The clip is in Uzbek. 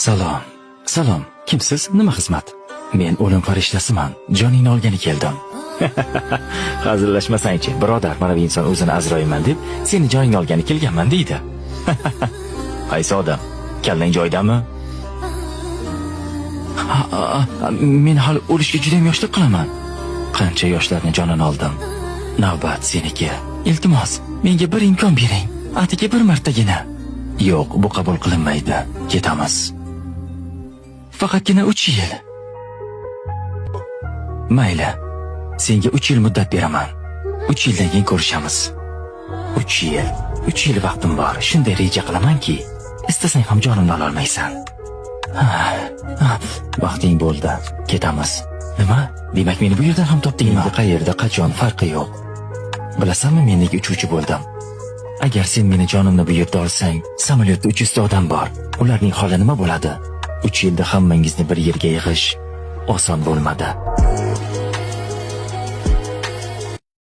Salom. Salom. Kimsiz? Nima xizmat? Men o'lim farishtasiman. Joningni olgani keldim. Hazillashmasang-chi, birodar, mana bu inson o'zini Azroilman deb seni joningni olgani kelganman deydi. Qaysi odam? Kallang joydami? Men hali o'lishga juda ham yoshlik qilaman. Qancha yoshlarning jonini oldim. Navbat seniki. Iltimos, menga bir imkon bering. Atigi bir martagina. Yo'q, bu qabul qilinmaydi. Ketamiz. Faqatgina 3 yil. Mayli. Senga 3 yil muddat beraman. 3 yildan keyin ko'rishamiz. 3 yil. 3 yil vaqtim bor. Shunday reja qilamanki, istasang ham jonimni ola olmaysan. Vaqting bo'ldi. Ketamiz. Nima? Demak meni bu yerdan ham topdingmi? Endi qayerda, qachon farqi yo'q. Bilasanmi, men nega uchuvchi bo'ldim? Agar sen meni jonimni bu yerda olsang, samolyotda 300 ta odam bor. Ularning holi nima bo'ladi? 3 yilda hammangizni bir yerga yig'ish oson bo'lmadi.